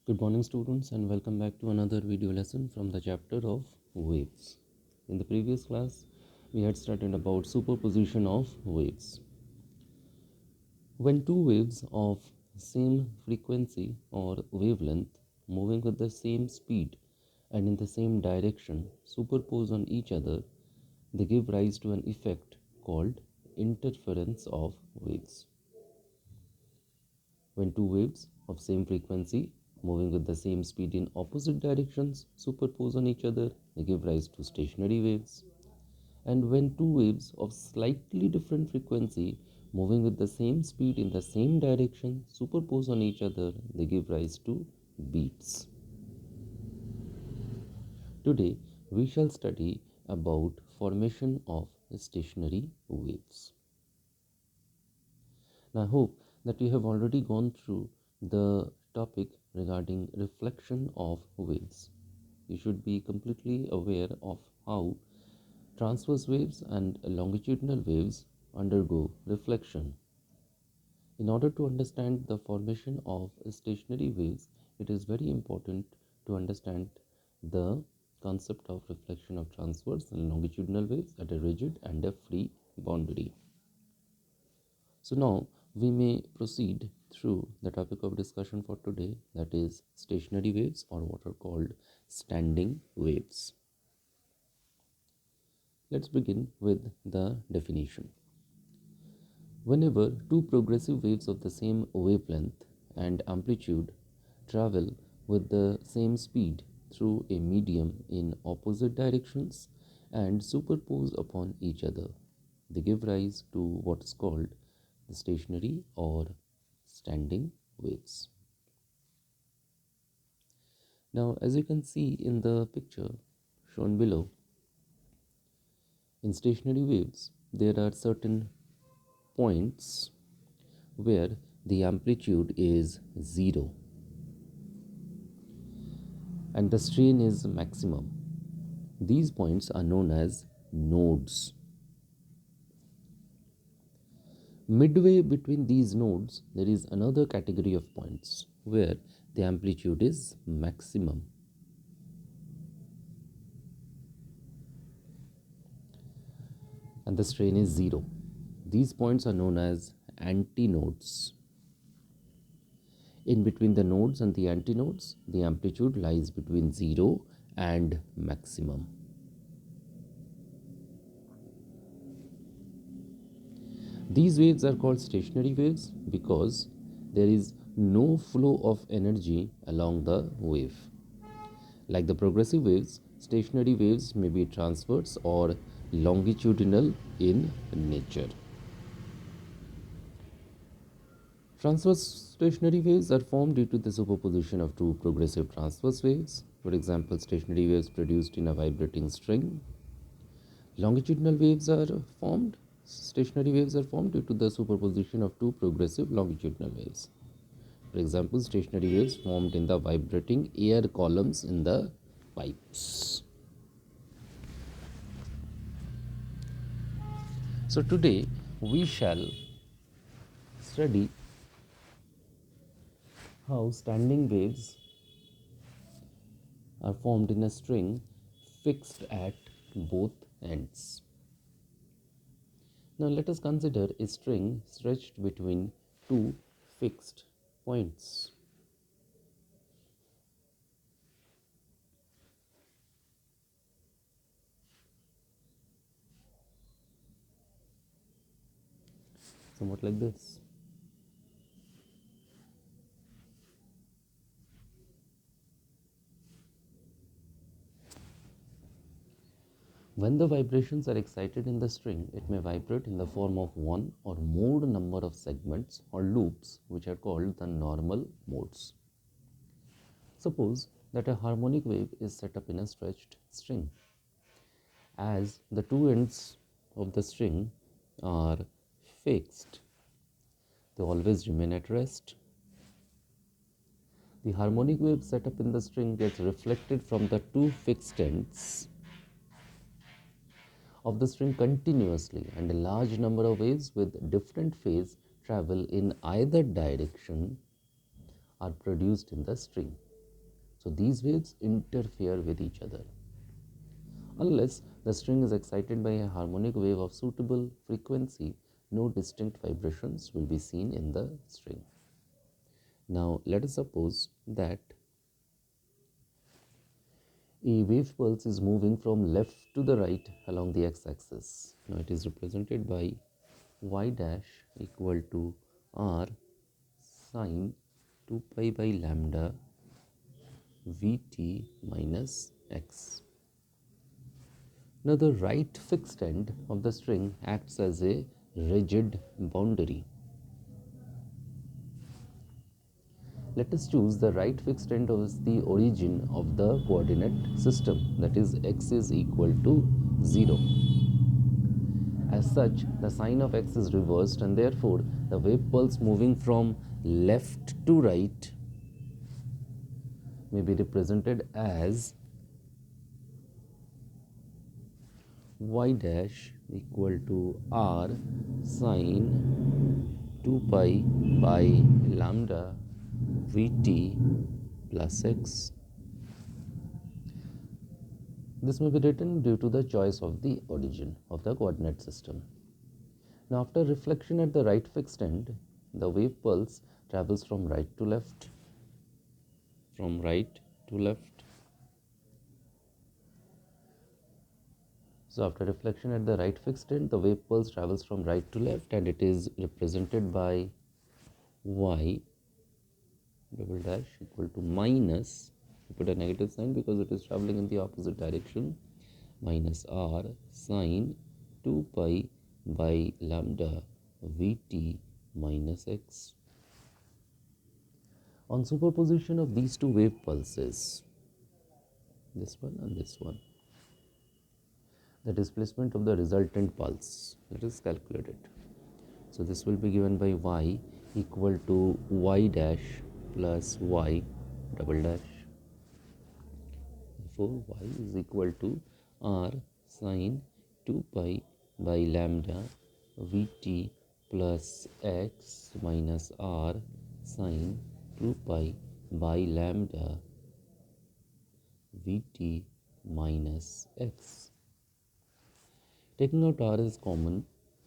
Good morning students, and welcome back to another video lesson from the chapter of waves. In the previous class we had studied about superposition of waves. When two waves of same frequency or wavelength moving with the same speed and in the same direction superpose on each other, they give rise to an effect called interference of waves. When two waves of same frequency moving with the same speed in opposite directions superpose on each other, they give rise to stationary waves. And when two waves of slightly different frequency moving with the same speed in the same direction superpose on each other, they give rise to beats. Today we shall study about formation of stationary waves. Now I hope that you have already gone through the topic regarding reflection of waves. You should be completely aware of how transverse waves and longitudinal waves undergo reflection. In order to understand the formation of stationary waves, it is very important to understand the concept of reflection of transverse and longitudinal waves at a rigid and a free boundary. So now we may proceed through the topic of discussion for today, that is stationary waves, or what are called standing waves. Let's begin with the definition. Whenever two progressive waves of the same wavelength and amplitude travel with the same speed through a medium in opposite directions and superpose upon each other, they give rise to what is called the stationary or standing waves. Now, as you can see in the picture shown below, in stationary waves, there are certain points where the amplitude is 0 and the strain is maximum. These points are known as nodes. Midway between these nodes, there is another category of points where the amplitude is maximum. And the strain is 0. These points are known as antinodes. In between the nodes and the antinodes, the amplitude lies between 0 and maximum. These waves are called stationary waves because there is no flow of energy along the wave. Like the progressive waves, stationary waves may be transverse or longitudinal in nature. Transverse stationary waves are formed due to the superposition of two progressive transverse waves. For example, stationary waves produced in a vibrating string. Longitudinal waves are formed. Stationary waves are formed due to the superposition of two progressive longitudinal waves. For example, stationary waves formed in the vibrating air columns in the pipes. So today we shall study how standing waves are formed in a string fixed at both ends. Now let us consider a string stretched between two fixed points. Somewhat like this. When the vibrations are excited in the string, it may vibrate in the form of one or more number of segments or loops, which are called the normal modes. Suppose that a harmonic wave is set up in a stretched string. As the two ends of the string are fixed, they always remain at rest. The harmonic wave set up in the string gets reflected from the two fixed ends of the string continuously, and a large number of waves with different phase travel in either direction are produced in the string. So these waves interfere with each other. Unless the string is excited by a harmonic wave of suitable frequency, no distinct vibrations will be seen in the string. Now let us suppose that a wave pulse is moving from left to the right along the x-axis. Now it is represented by y dash equal to r sine 2 pi by lambda Vt minus x. Now the right fixed end of the string acts as a rigid boundary. Let us choose the right fixed end as the origin of the coordinate system, that is x is equal to 0. As such, the sign of x is reversed and therefore the wave pulse moving from left to right may be represented as y dash equal to r sine 2 pi by lambda Vt plus x. This may be written due to the choice of the origin of the coordinate system. Now after reflection at the right fixed end, the wave pulse travels from right to left, So after reflection at the right fixed end, the wave pulse travels from right to left and it is represented by y double dash equal to minus, we put a negative sign because it is traveling in the opposite direction, minus r sine 2 pi by lambda Vt minus x. On superposition of these two wave pulses, this one and this one, the displacement of the resultant pulse, let us calculate it. So this will be given by y equal to y dash plus y double dash. Therefore, y is equal to r sine 2 pi by lambda Vt plus x minus r sine 2 pi by lambda Vt minus x. Taking out r as common,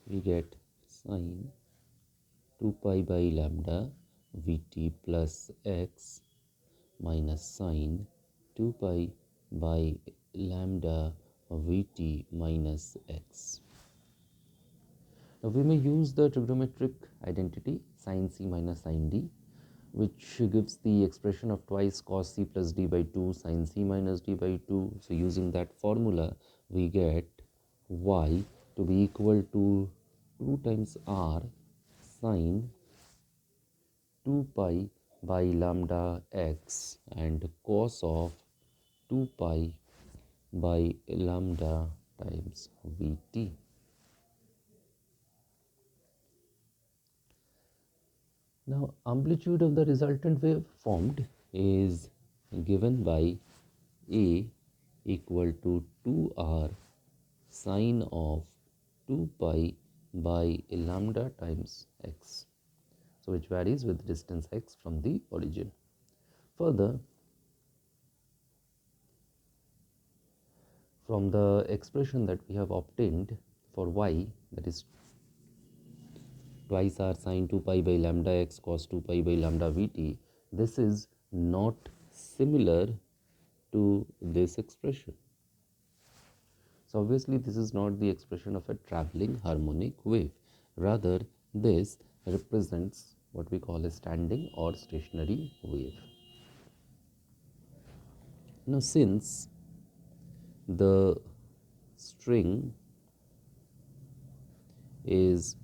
we get sine 2 pi by lambda Vt plus x minus sine 2 pi by lambda Vt minus x. Now we may use the trigonometric identity sin c minus sin d, which gives the expression of twice cos c plus d by 2 sin c minus d by 2. So using that formula, we get y to be equal to 2 times r sine 2 pi by lambda x and cos of 2 pi by lambda times Vt. Now amplitude of the resultant wave formed is given by A equal to 2r sine of 2 pi by lambda times x, so which varies with distance x from the origin. Further, from the expression that we have obtained for y, that is twice r sine 2 pi by lambda x cos 2 pi by lambda Vt, this is not similar to this expression. So obviously this is not the expression of a traveling harmonic wave. Rather, this represents what we call a standing or stationary wave. Now since the string is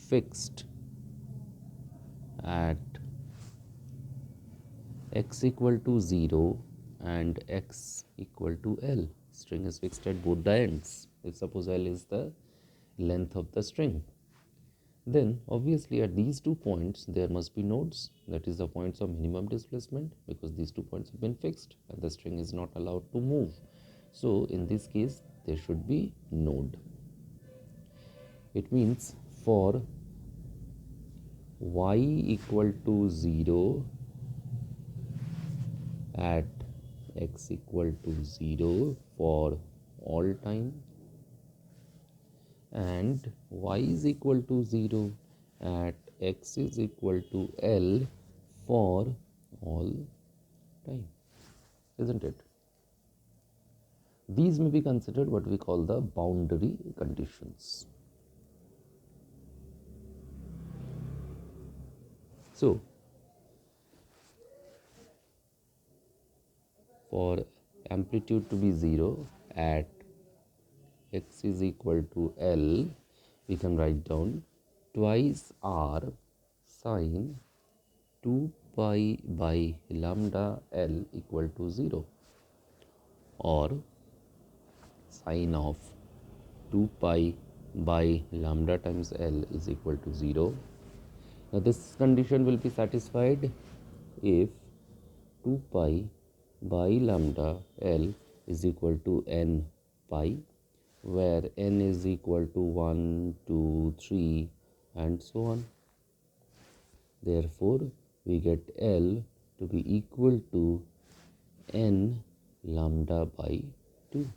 fixed at x equal to 0 and x equal to L, string is fixed at both the ends. If suppose L is the length of the string, then obviously at these 2 points there must be nodes, that is the points of minimum displacement, because these 2 points have been fixed and the string is not allowed to move. So in this case there should be node. It means for y equal to 0 at x equal to 0 for all time and y is equal to 0 at x is equal to L for all time, isn't it? These may be considered what we call the boundary conditions. So, for amplitude to be 0 at x is equal to L, we can write down twice r sine 2 pi by lambda L equal to 0, or sine of 2 pi by lambda times L is equal to 0. Now this condition will be satisfied if 2 pi by lambda L is equal to n pi, where n is equal to 1, 2, 3 and so on. Therefore, we get L to be equal to n lambda by 2.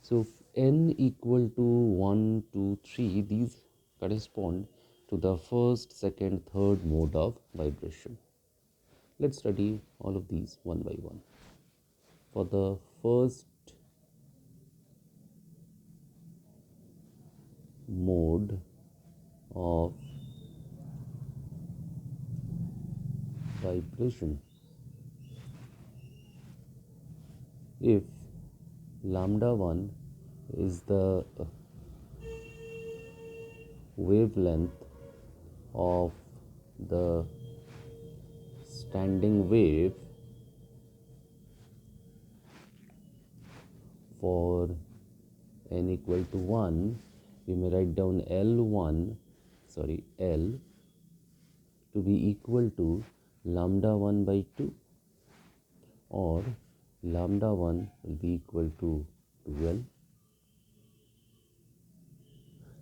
So, if n equal to 1, 2, 3, these correspond to the first, second, third mode of vibration. Let's study all of these one by one. For the first mode of vibration, if lambda 1 is the wavelength of the standing wave for n equal to 1, we may write down L to be equal to lambda 1 by 2, or lambda 1 will be equal to 12.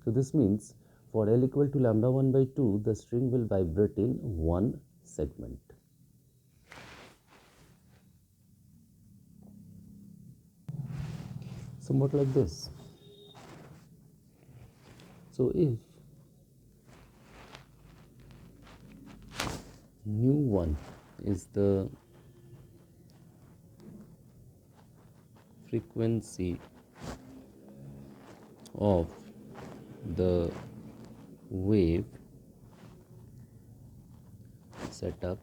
So this means for L equal to lambda 1 by 2, the string will vibrate in one segment. Somewhat like this. So if nu 1 is the frequency of the wave setup,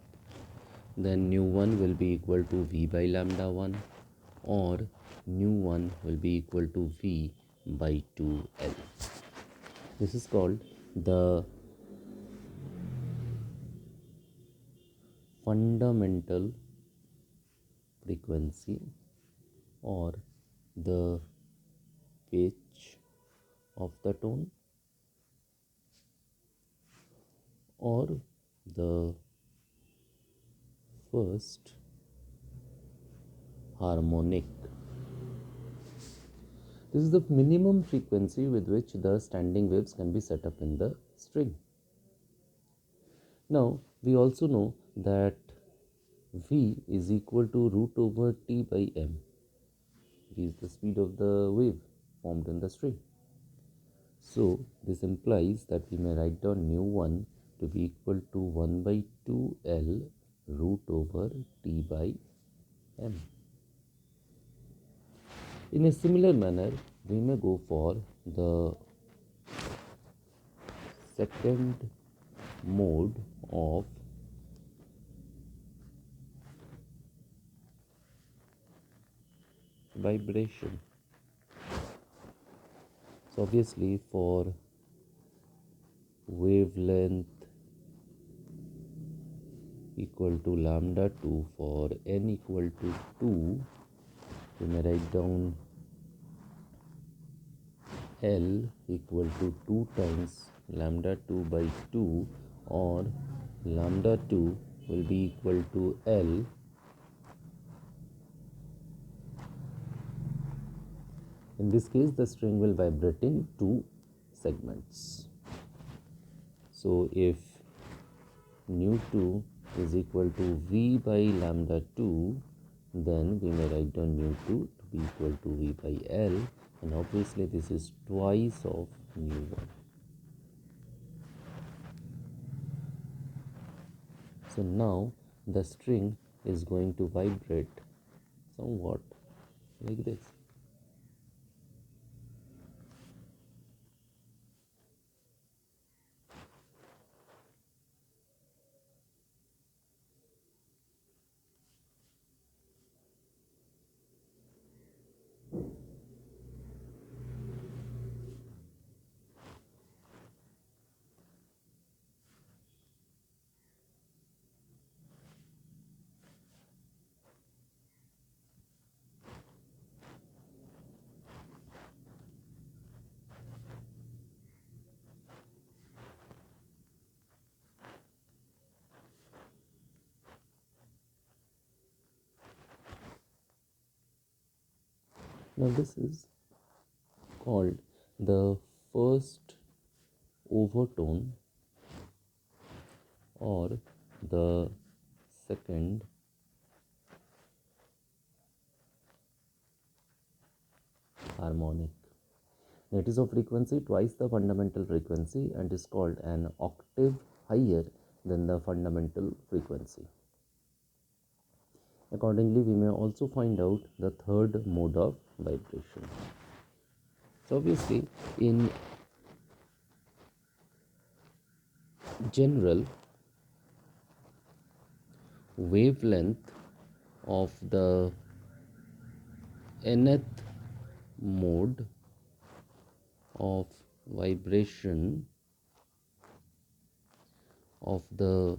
then nu 1 will be equal to V by lambda 1, or nu 1 will be equal to V by 2L. This is called the fundamental frequency or the pitch of the tone, or the first harmonic. This is the minimum frequency with which the standing waves can be set up in the string. Now, we also know that V is equal to root over T by M. V is the speed of the wave formed in the string. So, this implies that we may write down nu 1 to be equal to 1 by 2L root over T by M. In a similar manner, we may go for the second mode of vibration. So obviously for wavelength equal to lambda 2 for n equal to 2, we may write down L equal to 2 times lambda 2 by 2, or lambda 2 will be equal to L in this case the string will vibrate in two segments. So if nu 2 is equal to V by lambda 2, then we may write down mu2 to be equal to V by L, and obviously this is twice of mu1. So now the string is going to vibrate somewhat like this. Now this is called the first overtone or the second harmonic. It is of frequency twice the fundamental frequency and is called an octave higher than the fundamental frequency. Accordingly, we may also find out the third mode of vibration. So obviously, in general, wavelength of the nth mode of vibration of the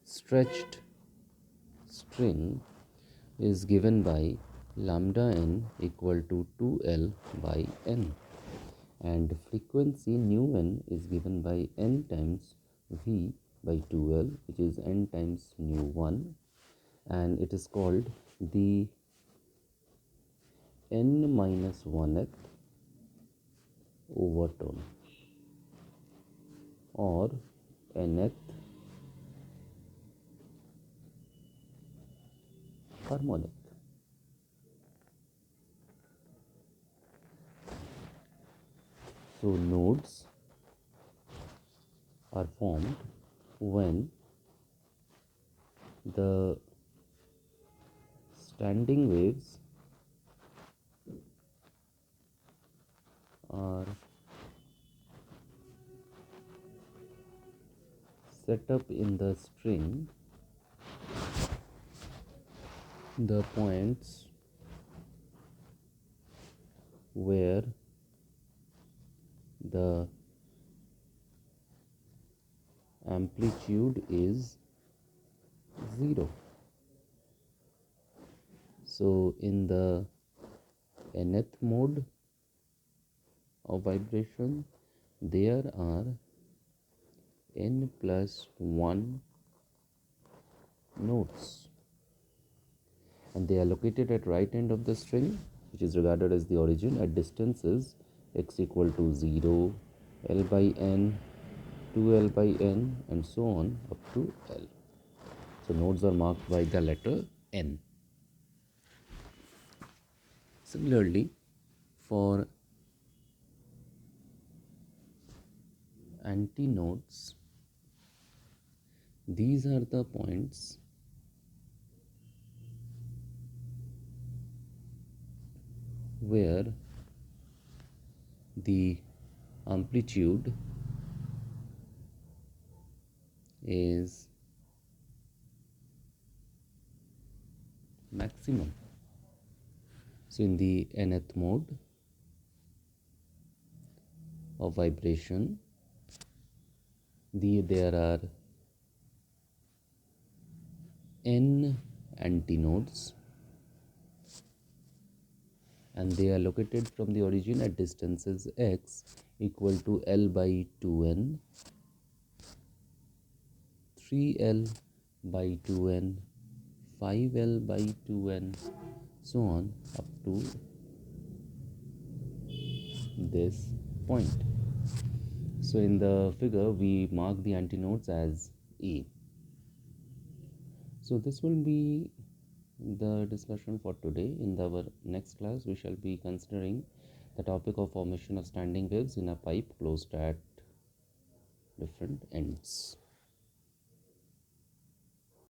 stretched string is given by lambda n equal to 2L by n, and frequency nu n is given by n times V by 2L, which is n times nu 1, and it is called the n minus 1th overtone or nth harmonic. So nodes are formed when the standing waves are set up in the string. The points where the amplitude is 0. So in the nth mode of vibration, there are n plus 1 notes, and they are located at right end of the string, which is regarded as the origin, at distances x equal to 0, L by n, 2L by n, and so on up to L. So nodes are marked by the letter n. Similarly, for antinodes, these are the points where the amplitude is maximum. So in the nth mode of vibration, there are n antinodes, and they are located from the origin at distances x equal to L by 2n, 3L by 2n, 5L by 2n, so on up to this point. So in the figure, we mark the antinodes as A. So this will be the discussion for today. In our next class, we shall be considering the topic of formation of standing waves in a pipe closed at different ends.